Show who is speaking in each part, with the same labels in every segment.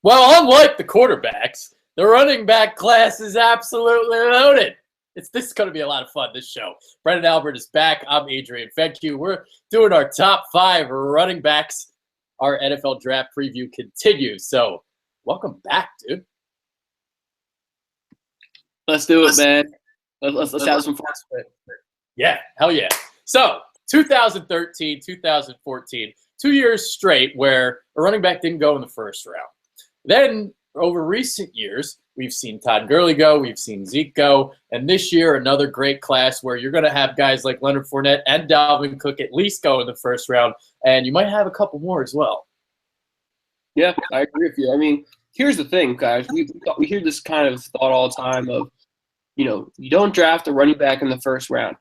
Speaker 1: Well, unlike the quarterbacks, the running back class is absolutely loaded. This is going to be a lot of fun, this show. Brendan Albert is back. I'm Adrian Fenke. We're doing our top 5 running backs. Our NFL draft preview continues. So, welcome back, dude.
Speaker 2: Let's do it, man. Let's have some fun.
Speaker 1: Yeah, hell yeah. So, 2013, 2014, 2 years straight where a running back didn't go in the first round. Then, over recent years, we've seen Todd Gurley go, we've seen Zeke go, and this year, another great class where you're going to have guys like Leonard Fournette and Dalvin Cook at least go in the first round, and you might have a couple more as well.
Speaker 2: Yeah, I agree with you. I mean, here's the thing, guys. We hear this kind of thought all the time of, you don't draft a running back in the first round.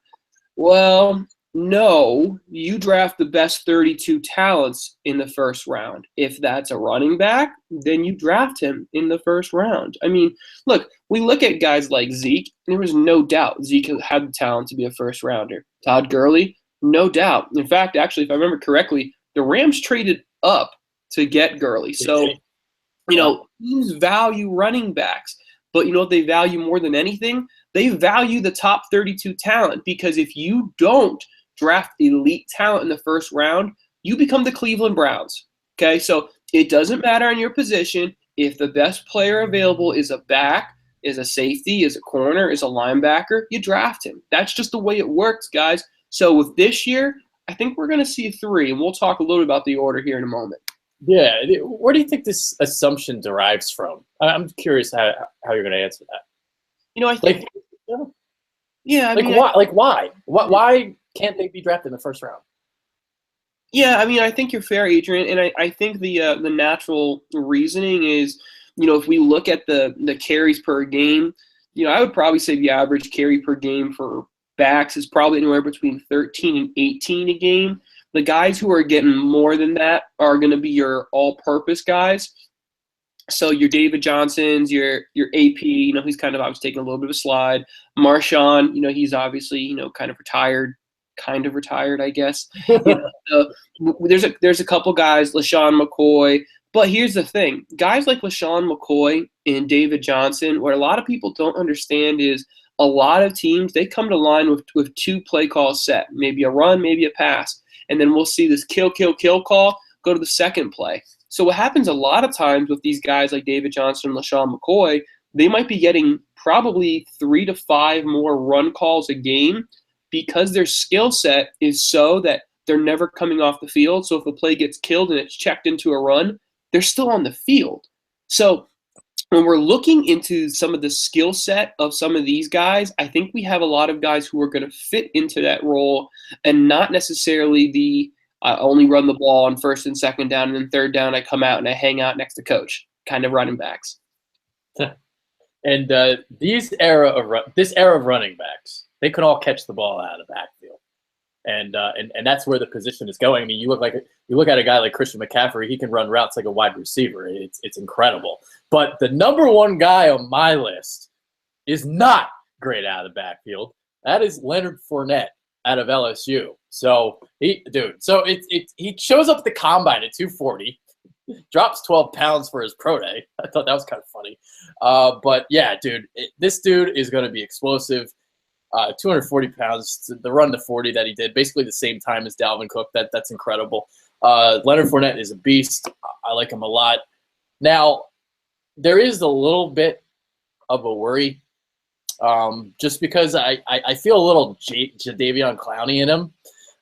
Speaker 2: Well, no, you draft the best 32 talents in the first round. If that's a running back, then you draft him in the first round. I mean, look, we look at guys like Zeke, and there was no doubt Zeke had the talent to be a first rounder. Todd Gurley, no doubt. In fact, actually, if I remember correctly, the Rams traded up to get Gurley. So, teams value running backs. But you know what they value more than anything? They value the top 32 talent, because if you don't draft elite talent in the first round, you become the Cleveland Browns. Okay, so it doesn't matter in your position. If the best player available is a back, is a safety, is a corner, is a linebacker, you draft him. That's just the way it works, guys. So with this year, I think we're going to see 3, and we'll talk a little about the order here in a moment.
Speaker 1: Yeah, where do you think this assumption derives from? I'm curious how you're going to answer that.
Speaker 2: I think,
Speaker 1: why? Why can't they be drafted in the first round?
Speaker 2: Yeah, I mean, I think you're fair, Adrian, and I think the natural reasoning is, if we look at the carries per game, I would probably say the average carry per game for backs is probably anywhere between 13 and 18 a game. The guys who are getting more than that are going to be your all-purpose guys. So your David Johnsons, your AP, he's kind of obviously taking a little bit of a slide. Marshawn, he's obviously, kind of retired, I guess. So there's a couple guys, LaShawn McCoy. But here's the thing. Guys like LaShawn McCoy and David Johnson, what a lot of people don't understand is a lot of teams, they come to line with 2 play calls set, maybe a run, maybe a pass. And then we'll see this kill call go to the second play. So what happens a lot of times with these guys like David Johnson and LaShawn McCoy, they might be getting probably 3 to 5 more run calls a game because their skill set is so that they're never coming off the field. So if a play gets killed and it's checked into a run, they're still on the field. So when we're looking into some of the skill set of some of these guys, I think we have a lot of guys who are going to fit into that role and not necessarily the only run the ball on first and second down, and then third down I come out and I hang out next to coach kind of running backs.
Speaker 1: And this era of running backs, they could all catch the ball out of the backfield. And that's where the position is going. I mean, you look at a guy like Christian McCaffrey, he can run routes like a wide receiver. It's incredible. But the number one guy on my list is not great out of the backfield. That is Leonard Fournette out of LSU. So he shows up at the combine at 240, drops 12 pounds for his pro day. I thought that was kind of funny. But yeah, dude, this dude is going to be explosive. 240 pounds, the run to 40 that he did, basically the same time as Dalvin Cook. That's incredible. Leonard Fournette is a beast. I like him a lot. Now, there is a little bit of a worry, just because I feel a little Jadeveon Clowney in him.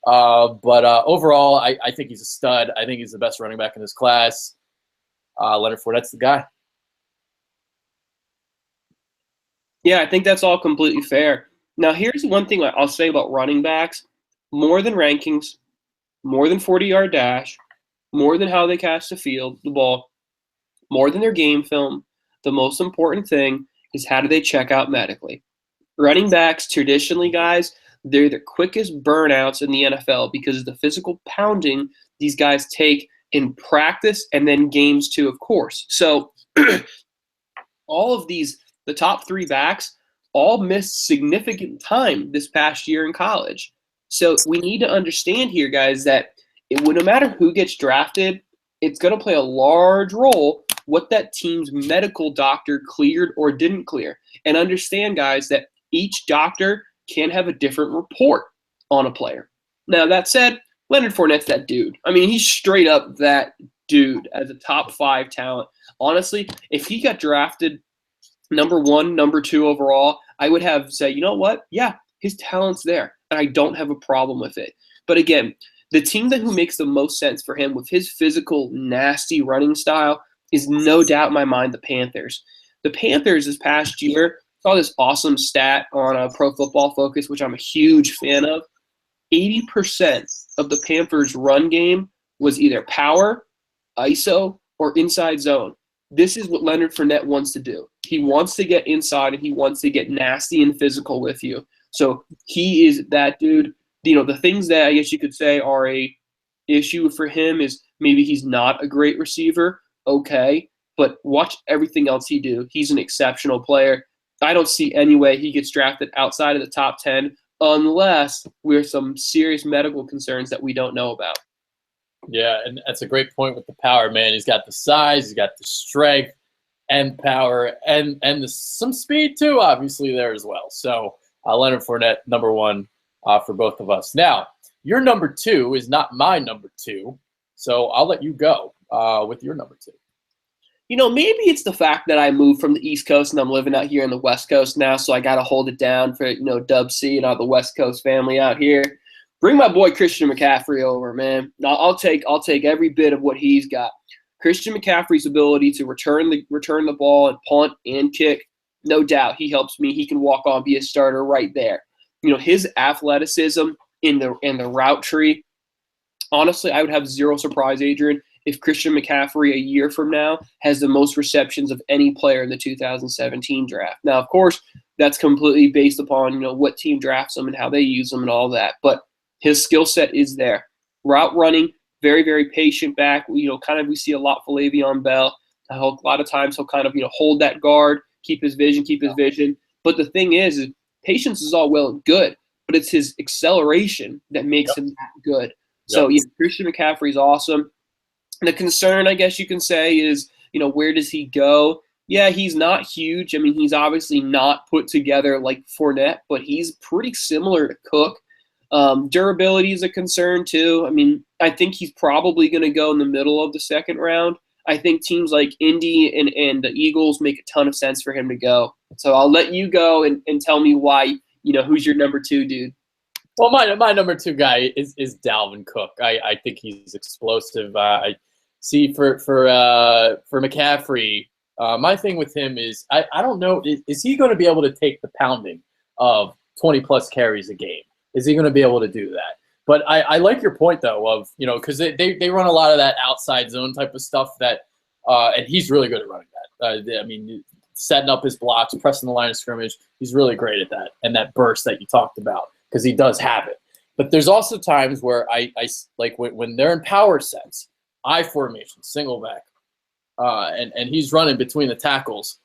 Speaker 1: But overall, I think he's a stud. I think he's the best running back in this class. Leonard Fournette's the guy.
Speaker 2: Yeah, I think that's all completely fair. Now, here's one thing I'll say about running backs. More than rankings, more than 40-yard dash, more than how they catch the ball, more than their game film, the most important thing is how do they check out medically. Running backs, traditionally, guys, they're the quickest burnouts in the NFL because of the physical pounding these guys take in practice and then games too, of course. So all of these, the top 3 backs, all missed significant time this past year in college. So we need to understand here, guys, that no matter who gets drafted, it's going to play a large role what that team's medical doctor cleared or didn't clear. And understand, guys, that each doctor can have a different report on a player. Now, that said, Leonard Fournette's that dude. I mean, he's straight up that dude as a top 5 talent. Honestly, if he got drafted number 1, number 2 overall, I would have said, you know what? Yeah, his talent's there, and I don't have a problem with it. But again, the team who makes the most sense for him with his physical, nasty running style is no doubt in my mind the Panthers. The Panthers this past year saw this awesome stat on Pro Football Focus, which I'm a huge fan of. 80% of the Panthers' run game was either power, ISO, or inside zone. This is what Leonard Fournette wants to do. He wants to get inside, and he wants to get nasty and physical with you. So he is that dude. You know, the things that I guess you could say are a issue for him is maybe he's not a great receiver. Okay, but watch everything else he do. He's an exceptional player. I don't see any way he gets drafted outside of the top 10 unless we're some serious medical concerns that we don't know about.
Speaker 1: Yeah, and that's a great point with the power, man. He's got the size, he's got the strength and power, and some speed too, obviously, there as well. So Leonard Fournette, number 1 for both of us. Now, your number 2 is not my number 2, so I'll let you go with your number 2.
Speaker 2: You know, maybe it's the fact that I moved from the East Coast and I'm living out here in the West Coast now, so I got to hold it down for, you know, Dub C and all the West Coast family out here. Bring my boy Christian McCaffrey over, man. I'll take every bit of what he's got. Christian McCaffrey's ability to return the ball and punt and kick, no doubt he helps me. He can walk on, be a starter right there. You know, his athleticism in the route tree, honestly, I would have zero surprise, Adrian, if Christian McCaffrey a year from now has the most receptions of any player in the 2017 draft. Now, of course, that's completely based upon, you know, what team drafts him and how they use him and all that. But his skill set is there. Route running, very, very patient back. You know, kind of we see a lot for Le'Veon Bell. A lot of times he'll kind of, you know, hold that guard, keep his vision. But the thing is patience is all well and good, but it's his acceleration that makes him that good. So, you know, Christian McCaffrey is awesome. The concern, I guess you can say, is, you know, where does he go? Yeah, he's not huge. I mean, he's obviously not put together like Fournette, but he's pretty similar to Cook. Durability is a concern too. I mean, I think he's probably going to go in the middle of the second round. I think teams like Indy and the Eagles make a ton of sense for him to go. So I'll let you go and tell me why, you know, who's your number 2, dude.
Speaker 1: Well, my number 2 guy is Dalvin Cook. I think he's explosive. I see for McCaffrey, my thing with him is I don't know, is he going to be able to take the pounding of 20-plus carries a game? Is he going to be able to do that? But I like your point, though, of, you know, because they run a lot of that outside zone type of stuff that and he's really good at running that. I mean, setting up his blocks, pressing the line of scrimmage, he's really great at that, and that burst that you talked about, because he does have it. But there's also times where I like when they're in power sets, I formation, single back, and he's running between the tackles,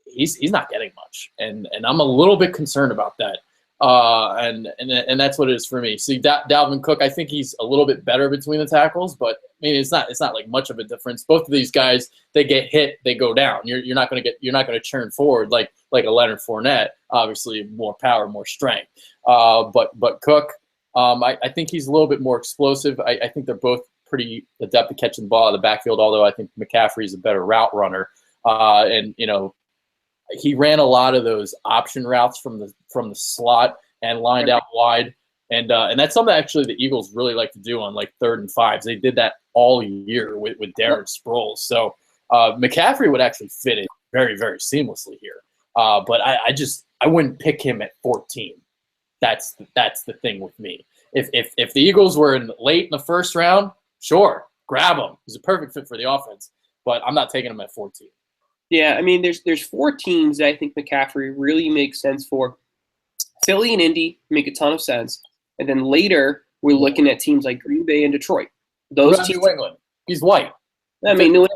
Speaker 1: he's not getting much, and I'm a little bit concerned about that. And that's what it is for me. See, Dalvin Cook, I think he's a little bit better between the tackles, but I mean, it's not like much of a difference. Both of these guys, they get hit, they go down. You're not going to churn forward like a Leonard Fournette. Obviously, more power, more strength. But Cook, I think he's a little bit more explosive. I think they're both pretty adept at catching the ball out of the backfield, although I think McCaffrey is a better route runner. And you know, he ran a lot of those option routes from the slot and lined out wide, and that's something actually the Eagles really like to do on like 3rd and 5s. They did that all year with Darren Sproles. So McCaffrey would actually fit in very, very seamlessly here. But I wouldn't pick him at 14. That's the thing with me. If the Eagles were late in the first round, sure, grab him. He's a perfect fit for the offense. But I'm not taking him at 14.
Speaker 2: Yeah, I mean, there's 4 teams that I think McCaffrey really makes sense for. Philly and Indy make a ton of sense. And then later, we're looking at teams like Green Bay and Detroit. Those teams,
Speaker 1: New England. He's white.
Speaker 2: I mean, New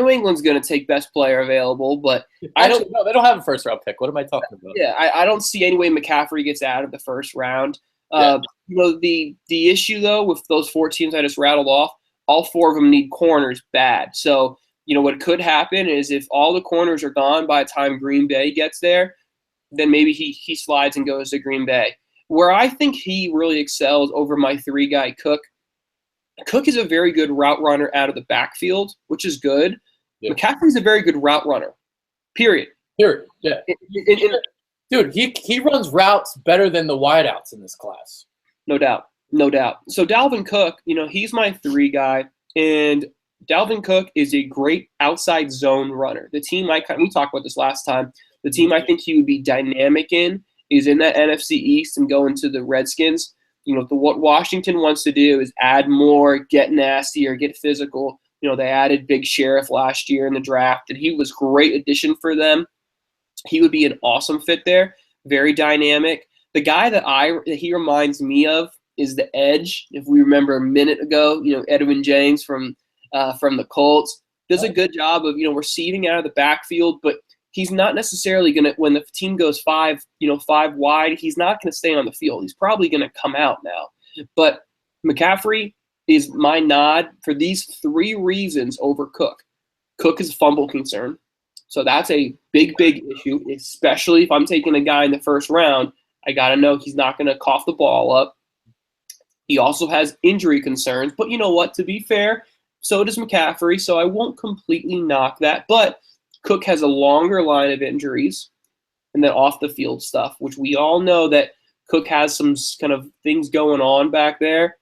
Speaker 2: England's going to take best player available, but
Speaker 1: Actually, no, they don't have a first-round pick. What am I talking about?
Speaker 2: Yeah, I don't see any way McCaffrey gets out of the first round. You know, the issue, though, with those 4 teams I just rattled off, all 4 of them need corners bad. So what could happen is if all the corners are gone by the time Green Bay gets there, then maybe he slides and goes to Green Bay. Where I think he really excels over my three-guy Cook. Cook is a very good route runner out of the backfield, which is good. Yeah. McCaffrey's a very good route runner, period.
Speaker 1: Period, yeah. Dude, he runs routes better than the wideouts in this class.
Speaker 2: No doubt. So Dalvin Cook, he's my three guy, and Dalvin Cook is a great outside zone runner. The team we talked about this last time. The team I think he would be dynamic in is in that NFC East and going to the Redskins. What Washington wants to do is add more, get nasty, or get physical. They added Big Sheriff last year in the draft, and he was a great addition for them. He would be an awesome fit there, very dynamic. The guy that he reminds me of is the edge. If we remember a minute ago, Edwin James from the Colts does a good job of receiving out of the backfield, but he's not necessarily going to, when the team goes five wide, he's not going to stay on the field. He's probably going to come out now. But McCaffrey is my nod for these three reasons over Cook. Cook is a fumble concern. So that's a big, big issue, especially if I'm taking a guy in the first round. I got to know he's not going to cough the ball up. He also has injury concerns. But you know what? To be fair, so does McCaffrey, so I won't completely knock that. But Cook has a longer line of injuries and then off the field stuff, which we all know that Cook has some kind of things going on back there.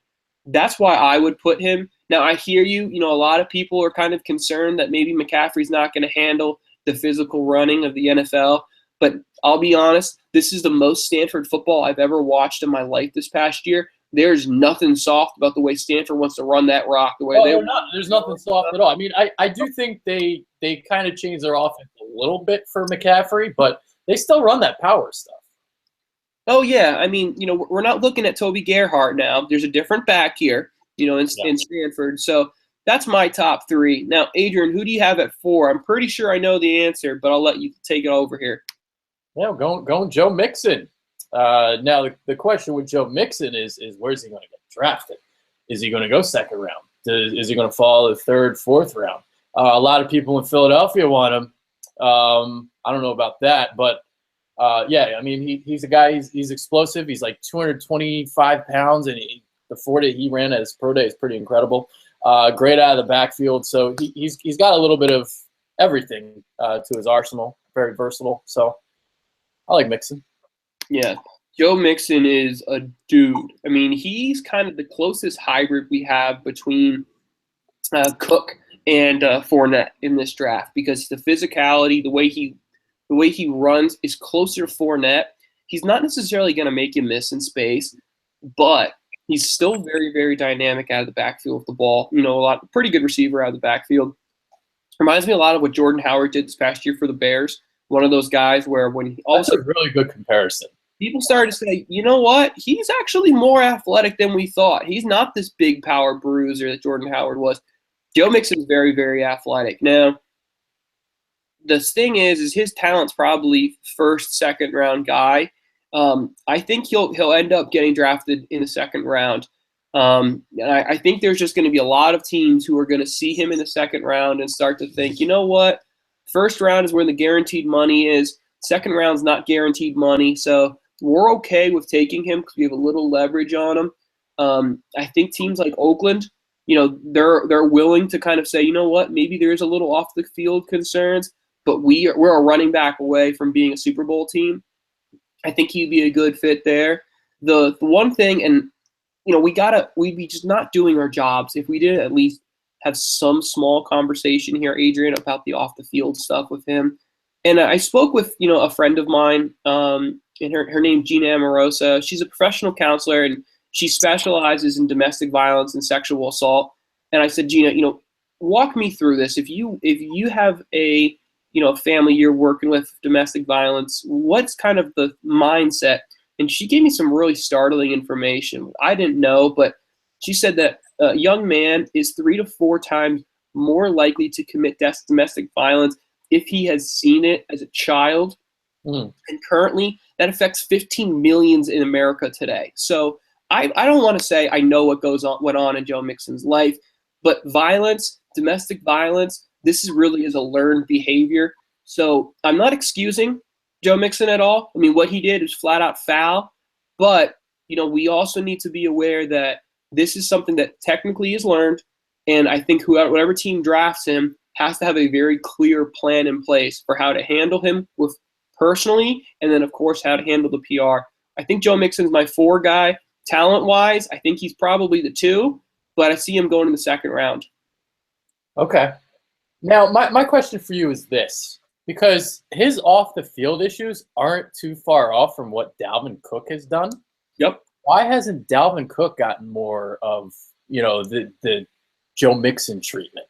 Speaker 2: That's why I would put him. Now, I hear you. A lot of people are kind of concerned that maybe McCaffrey's not going to handle the physical running of the NFL. But I'll be honest, this is the most Stanford football I've ever watched in my life this past year. There's nothing soft about the way Stanford wants to run that rock. The way
Speaker 1: there's nothing soft at all. I mean, I do think they kind of changed their offense a little bit for McCaffrey, but they still run that power stuff.
Speaker 2: Oh, yeah. I mean, we're not looking at Toby Gerhart now. There's a different back here, in Stanford. So that's my top three. Now, Adrian, who do you have at 4? I'm pretty sure I know the answer, but I'll let you take it over here.
Speaker 1: Yeah, going Joe Mixon. Now, the question with Joe Mixon is where's he going to get drafted? Is he going to go second round? Is he going to fall the third, fourth round? A lot of people in Philadelphia want him. I don't know about that, but yeah, I mean, he's a guy. He's explosive. He's like 225 pounds, and the 4 he ran at his pro day is pretty incredible. Great out of the backfield, so he's got a little bit of everything to his arsenal. Very versatile. So I like Mixon.
Speaker 2: Yeah, Joe Mixon is a dude. I mean, he's kind of the closest hybrid we have between Cook and Fournette in this draft, because the physicality, the way he runs is closer to Fournette. He's not necessarily going to make you miss in space, but he's still very, very dynamic out of the backfield with the ball. Pretty good receiver out of the backfield. Reminds me a lot of what Jordan Howard did this past year for the Bears. One of those guys where when he
Speaker 1: also a really good comparison.
Speaker 2: People started to say, you know what? He's actually more athletic than we thought. He's not this big power bruiser that Jordan Howard was. Joe Mixon is very, very athletic. Now, the thing is his talent's probably first, second round guy. I think he'll end up getting drafted in the second round. And I think there's just going to be a lot of teams who are going to see him in the second round and start to think, you know what? First round is where the guaranteed money is. Second round's not guaranteed money. So we're okay with taking him because we have a little leverage on him. I think teams like Oakland, they're willing to kind of say, you know what, maybe there's a little off the field concerns, but we're a running back away from being a Super Bowl team. I think he'd be a good fit there. The one thing, and we'd be just not doing our jobs if we didn't at least have some small conversation here, Adrian, about the off the field stuff with him. And I spoke with a friend of mine, and her name's Gina Amorosa. She's a professional counselor, and she specializes in domestic violence and sexual assault. And I said, Gina, walk me through this. If you have a family you're working with domestic violence, what's kind of the mindset? And she gave me some really startling information I didn't know, but she said that a young man is 3 to 4 times more likely to commit domestic violence if he has seen it as a child. And currently, that affects 15 million in America today. So I don't want to say I know what went on in Joe Mixon's life, but violence, domestic violence, this is really is a learned behavior. So I'm not excusing Joe Mixon at all. I mean, what he did is flat out foul, but we also need to be aware that this is something that technically is learned, and I think whatever team drafts him has to have a very clear plan in place for how to handle him with personally, and then of course how to handle the PR. I think Joe Mixon's my 4 guy. Talent-wise, I think he's probably the 2, but I see him going in the second round.
Speaker 1: Okay. Now, my question for you is this, because his off-the-field issues aren't too far off from what Dalvin Cook has done.
Speaker 2: Yep.
Speaker 1: Why hasn't Dalvin Cook gotten more of, the Joe Mixon treatment?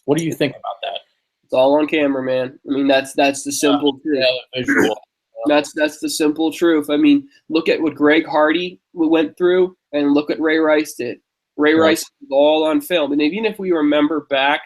Speaker 1: What do you think about that?
Speaker 2: It's all on camera, man. I mean, that's the simple truth.
Speaker 1: Visual.
Speaker 2: That's the simple truth. I mean, look at what Greg Hardy went through, and look what Ray Rice did. Ray Rice was all on film. And even if we remember back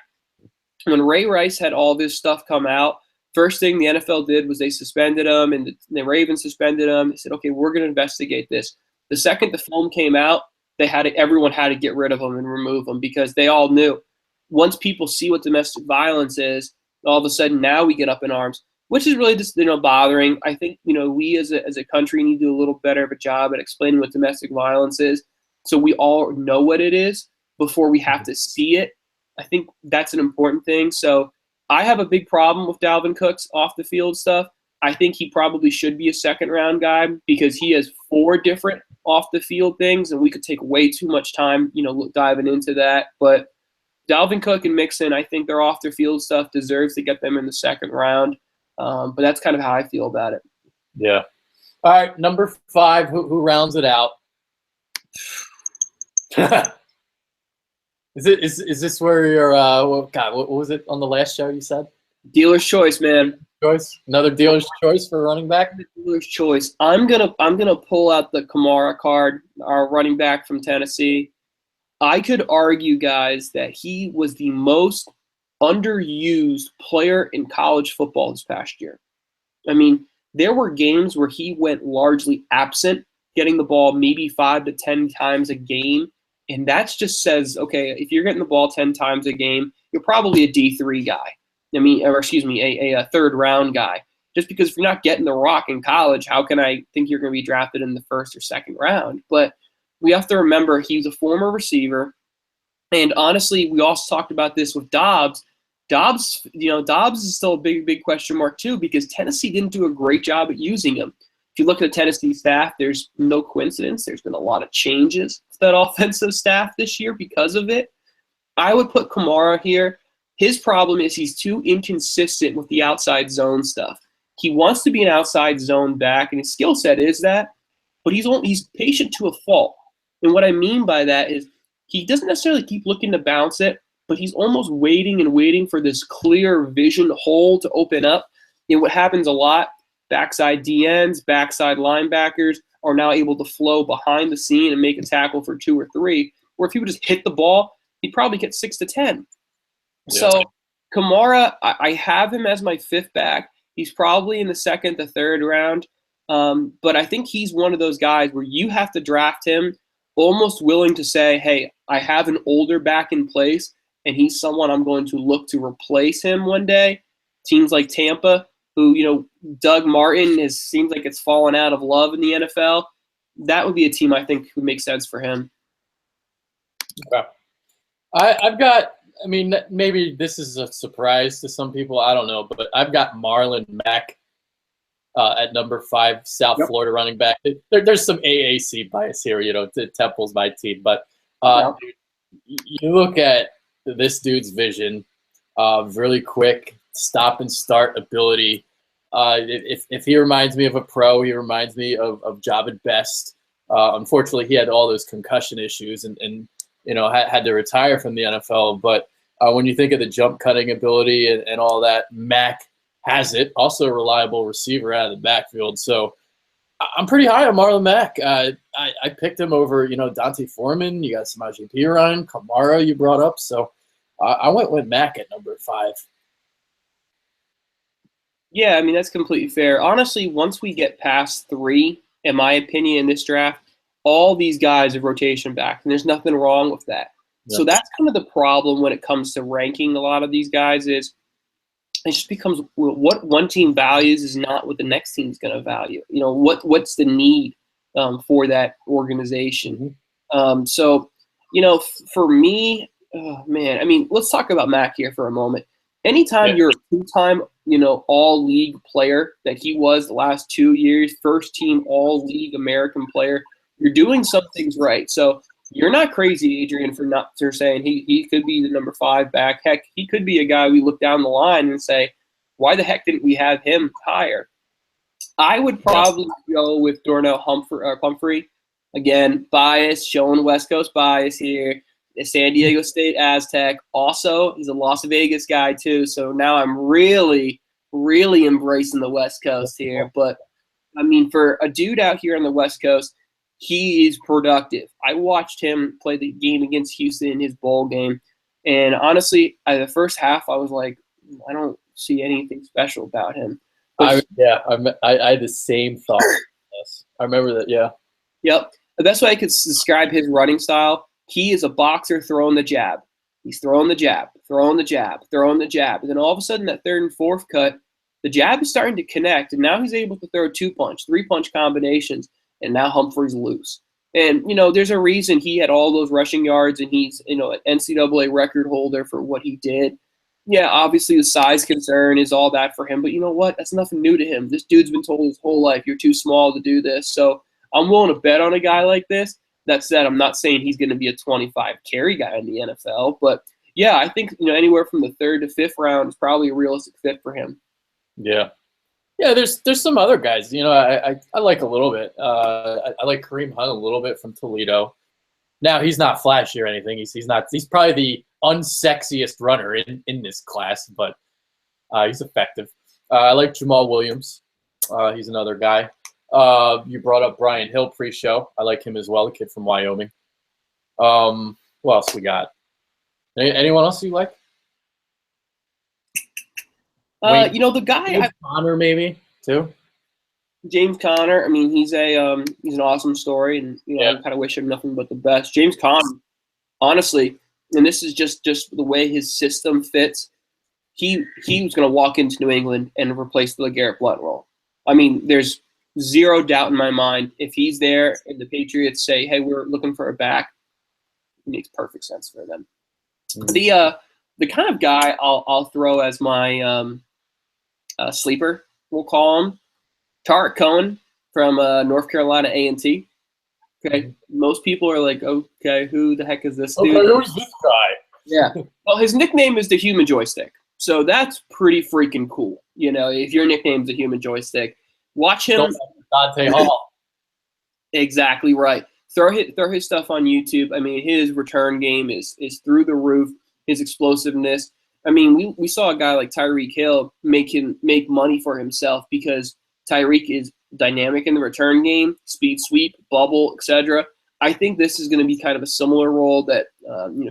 Speaker 2: when Ray Rice had all this stuff come out, first thing the NFL did was they suspended him, and the Ravens suspended him. They said, okay, we're going to investigate this. The second the film came out, everyone had to get rid of him and remove him, because they all knew once people see what domestic violence is, all of a sudden now we get up in arms, which is really just bothering. I think we as a country need to do a little better of a job at explaining what domestic violence is, so we all know what it is before we have to see it. I think that's an important thing. So I have a big problem with Dalvin Cook's off the field stuff. I think he probably should be a second round guy, because he has 4 different off the field things, and we could take way too much time, diving into that. But Dalvin Cook and Mixon, I think their off the field stuff deserves to get them in the second round. But that's kind of how I feel about it.
Speaker 1: Yeah. All right, number 5, who rounds it out? Is this where you're? What was it on the last show you said?
Speaker 2: Dealer's choice, man.
Speaker 1: Another dealer's choice for running back.
Speaker 2: Dealer's choice. I'm gonna pull out the Kamara card, our running back from Tennessee. I could argue, guys, that he was the most underused player in college football this past year. I mean, there were games where he went largely absent, getting the ball maybe 5 to 10 times a game. And that just says, okay, if you're getting the ball 10 times a game, you're probably a D3 guy. A third round guy. Just because if you're not getting the rock in college, how can I think you're going to be drafted in the first or second round? But we have to remember he's a former receiver. And honestly, we also talked about this with Dobbs. Dobbs is still a big question mark too, because Tennessee didn't do a great job at using him. If you look at the Tennessee staff, there's no coincidence. There's been a lot of changes to that offensive staff this year because of it. I would put Kamara here. His problem is he's too inconsistent with the outside zone stuff. He wants to be an outside zone back, and his skill set is that, but he's patient to a fault. And what I mean by that is he doesn't necessarily keep looking to bounce it, but he's almost waiting for this clear vision hole to open up. And what happens a lot, backside DNs, backside linebackers are now able to flow behind the scene and make a tackle for 2 or 3, where if he would just hit the ball, he'd probably get 6 to 10. Yeah. So Kamara, I have him as my 5th back. He's probably in the 2nd to 3rd round. But I think he's one of those guys where you have to draft him almost willing to say, hey, I have an older back in place, and he's someone I'm going to look to replace him one day. Teams like Tampa, who, Doug Martin seems like it's fallen out of love in the NFL. That would be a team I think would make sense for him.
Speaker 1: Okay. I've got, maybe this is a surprise to some people. I don't know, but I've got Marlon Mack at number 5, South Florida running back. There's some AAC bias here, Temple's my team. But you look at this dude's vision, really quick, stop and start ability. If he reminds me of a pro, he reminds me of Jahvid Best. Unfortunately, he had all those concussion issues and had to retire from the NFL. But when you think of the jump cutting ability and all that, Mack has it. Also a reliable receiver out of the backfield. So I'm pretty high on Marlon Mack. I picked him over, Dante Foreman. You got Samaje Perine, Kamara you brought up. So I went with Mack at number 5.
Speaker 2: Yeah, that's completely fair. Honestly, once we get past 3, in my opinion, in this draft, all these guys are rotation back, and there's nothing wrong with that. So that's kind of the problem when it comes to ranking a lot of these guys is it just becomes what one team values is not what the next team's going to value. What's the need for that organization. So, for me, oh, man, I mean, let's talk about Mac here for a moment. Anytime you're a two-time, all-league player that he was the last 2 years, first-team all-league American player, you're doing some things right. So you're not crazy, Adrian, for saying he could be the number 5 back. Heck, he could be a guy we look down the line and say, why the heck didn't we have him higher? I would probably go with Darnell Humphrey. Again, bias, showing West Coast bias here. The San Diego State Aztec. Also, he's a Las Vegas guy too. So now I'm really, really embracing the West Coast here. But, I mean, for a dude out here on the West Coast, he is productive. I watched him play the game against Houston in his bowl game. And honestly, the first half, I was like, I don't see anything special about him.
Speaker 1: I had the same thought. Yes, I remember that. Yeah.
Speaker 2: Yep. The best way I could describe his running style, he is a boxer throwing the jab. He's throwing the jab, throwing the jab, throwing the jab. And then all of a sudden, that third and fourth cut, the jab is starting to connect. And now he's able to throw 2-punch, 3-punch combinations. And now Humphrey's loose. And, there's a reason he had all those rushing yards and he's, an NCAA record holder for what he did. Yeah, obviously the size concern is all that for him, but you know what? That's nothing new to him. This dude's been told his whole life, you're too small to do this. So I'm willing to bet on a guy like this. That said, I'm not saying he's going to be a 25 carry guy in the NFL, but yeah, I think anywhere from the 3rd to 5th round is probably a realistic fit for him.
Speaker 1: Yeah. Yeah, there's some other guys, I like a little bit. I like Kareem Hunt a little bit from Toledo. Now, he's not flashy or anything. He's probably the unsexiest runner in this class, but he's effective. I like Jamal Williams. He's another guy. You brought up Brian Hill pre-show. I like him as well, the kid from Wyoming. Who else we got? Anyone else you like?
Speaker 2: The guy
Speaker 1: James Conner maybe too.
Speaker 2: James Conner. I mean, he's an awesome story, and I kind of wish him nothing but the best. James Conner, honestly, and this is just the way his system fits. He was going to walk into New England and replace the LeGarrette Blount role. I mean, there's zero doubt in my mind if he's there and the Patriots say, "Hey, we're looking for a back," it makes perfect sense for them. Mm-hmm. The kind of guy I'll throw as my sleeper, we'll call him, Tarik Cohen from North Carolina A&T. Okay, mm-hmm. Most people are like, okay, who the heck is this dude?
Speaker 1: Okay, who's this guy?
Speaker 2: Yeah. Well, his nickname is the Human Joystick, so that's pretty freaking cool. If your nickname's the Human Joystick, watch him.
Speaker 1: Dante Hall.
Speaker 2: Exactly right. Throw his stuff on YouTube. I mean, his return game is through the roof. His explosiveness. I mean, we saw a guy like Tyreek Hill make money for himself because Tyreek is dynamic in the return game, speed sweep, bubble, etc. I think this is going to be kind of a similar role that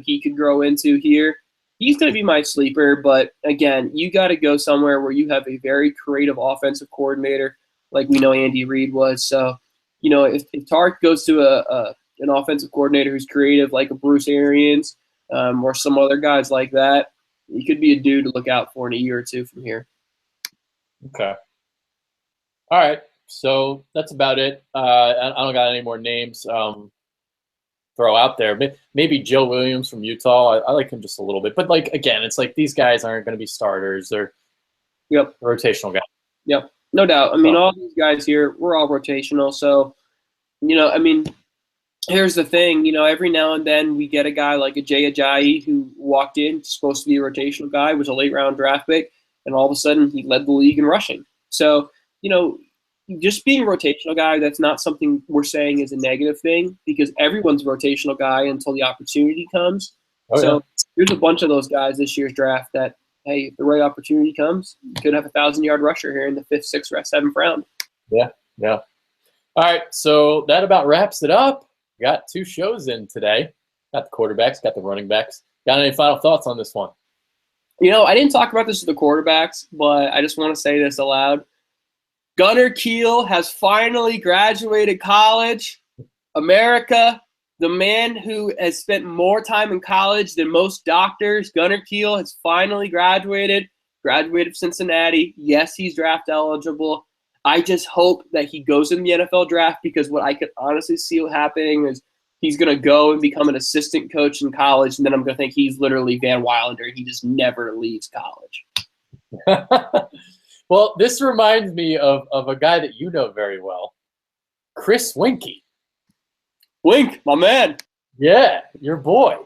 Speaker 2: he could grow into here. He's going to be my sleeper, but again, you got to go somewhere where you have a very creative offensive coordinator, like we know Andy Reid was. So, if Tarik goes to an offensive coordinator who's creative, like a Bruce Arians or some other guys like that, he could be a dude to look out for in a year or two from here.
Speaker 1: Okay. All right. So that's about it. I don't got any more names throw out there. Maybe Joe Williams from Utah. I like him just a little bit. But, again, it's like these guys aren't going to be starters. They're rotational guys.
Speaker 2: Yep. No doubt. I mean, all these guys here, we're all rotational. So, here's the thing. Every now and then we get a guy like a Jay Ajayi who walked in, supposed to be a rotational guy, was a late-round draft pick, and all of a sudden he led the league in rushing. So, just being a rotational guy, that's not something we're saying is a negative thing because everyone's a rotational guy until the opportunity comes. There's a bunch of those guys this year's draft that, hey, if the right opportunity comes, you could have a 1,000-yard rusher here in the 5th, 6th, or 7th round.
Speaker 1: Yeah. All right, so that about wraps it up. Got 2 shows in today. Got the quarterbacks, got the running backs. Got any final thoughts on this one?
Speaker 2: I didn't talk about this with the quarterbacks, but I just want to say this aloud. Gunnar Kiel has finally graduated college. America, The man who has spent more time in college than most doctors, Gunnar Kiel, has finally graduated from Cincinnati. Yes, he's draft eligible. I just hope that he goes in the NFL draft, because what I could honestly see happening is he's going to go and become an assistant coach in college, and then I'm going to think he's literally Van Wilder. He just never leaves college.
Speaker 1: Well, this reminds me of a guy that you know very well, Chris Winkie.
Speaker 2: Wink, my man.
Speaker 1: Yeah, your boy.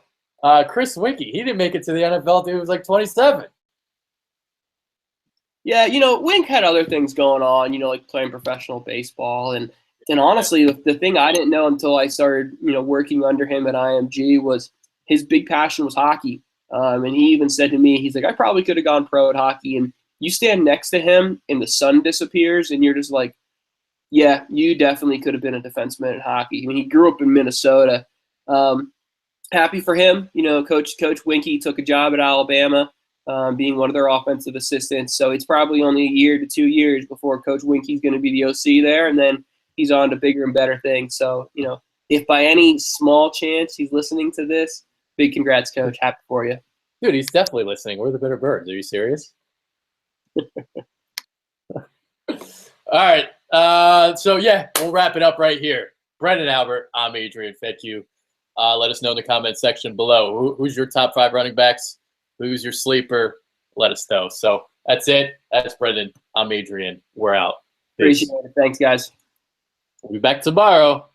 Speaker 1: Chris Winkie. He didn't make it to the NFL until he was like 27.
Speaker 2: Yeah, Wink had other things going on, like playing professional baseball. And honestly, the thing I didn't know until I started, working under him at IMG was his big passion was hockey. And he even said to me, he's like, I probably could have gone pro at hockey. And you stand next to him and the sun disappears and you're just like, yeah, you definitely could have been a defenseman in hockey. I mean, he grew up in Minnesota. Happy for him. Coach Winkie took a job at Alabama, being one of their offensive assistants. So it's probably only a year to 2 years before Coach Winkie's going to be the OC there, and then he's on to bigger and better things. So, if by any small chance he's listening to this, big congrats, Coach. Happy for you.
Speaker 1: Dude, he's definitely listening. We're the Bitter Birds. Are you serious? All right. So, yeah, we'll wrap it up right here. Brendan Albert, I'm Adrian Fetcu. Let us know in the comment section below. Who's your top 5 running backs? Who's your sleeper? Let us know. So that's it. That's Brendan. I'm Adrian. We're out. Peace.
Speaker 2: Appreciate it. Thanks, guys.
Speaker 1: We'll be back tomorrow.